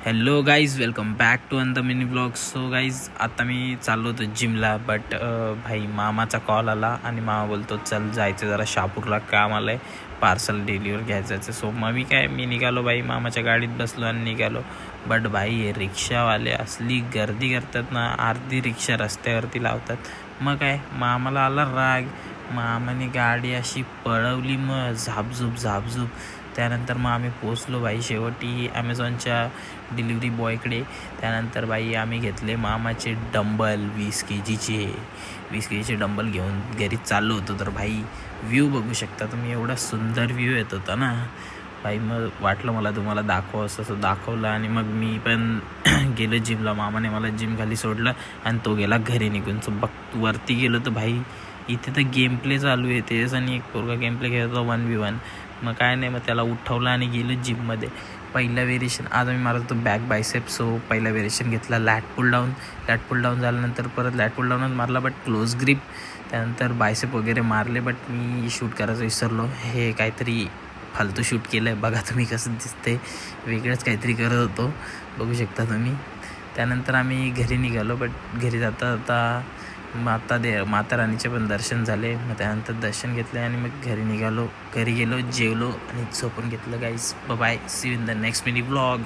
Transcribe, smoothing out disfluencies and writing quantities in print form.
Hello guys, welcome back to the mini vlog. So guys, आता मी चाललो होतो जिमला, बट भाई मामाचा कॉल आला आणि मामा बोलतो चल जायचं जरा शहापूरला, काम आलं आहे, पार्सल डिलिव्हर घ्यायचं. सो मग मी निघालो भाई, मामाच्या गाडीत बसलो आणि निघालो. बट भाई हे रिक्षावाले असली गर्दी करतात ना, अर्धी रिक्षा रस्त्यावरती लावतात. मग काय मामाला आला राग, मामाने गाडी अशी पळवली, मग झापझूप. त्यानंतर मग आम्ही पोचलो भाई शेवटी ॲमेझॉनच्या डिलिव्हरी बॉयकडे. त्यानंतर बाई आम्ही घेतले मामाचे डंबल 20 kgचे डंबल घेऊन घरी चाललो होतो. तर भाई व्ह्यू बघू शकता तुम्ही, एवढा सुंदर व्ह्यू येत होता ना भाई. मग वाटलं मला तुम्हाला दाखव, असं दाखवलं आणि मग मी पण गेलो जिमला. मामाने मला जिम खाली सोडलं आणि तो गेला घरी निघून. सो वरती गेलो तर भाई इथे तर गेम प्ले चालू आहे तेच, आणि एक पोरगा गेम प्ले खेळत होता 1v1. मग काय नाही, मग त्याला उठवलं आणि गेलो जिममध्ये. पहिला व्हेरिएशन आज आम्ही मारत होतो बॅक बायसेप. सो पहिला व्हेरिएशन घेतला लॅट पुल डाऊन झाल्यानंतर परत लॅट पुल डाऊनच मारला, बट क्लोज ग्रिप. त्यानंतर बायसेप वगैरे मारले, बट मी शूट करायचं विसरलो. हे काहीतरी फालतू शूट केलं आहे, बघा तुम्ही कसं दिसते, वेगळंच काहीतरी करत होतो, बघू शकता तुम्ही. त्यानंतर आम्ही घरी निघालो, बट घरी जाता माता राणीचे पण दर्शन झाले. मग त्यानंतर दर्शन घेतले आणि मग घरी गेलो, जेवलो आणि झोपून घेतलं. Guys bye, see you in the next mini blog.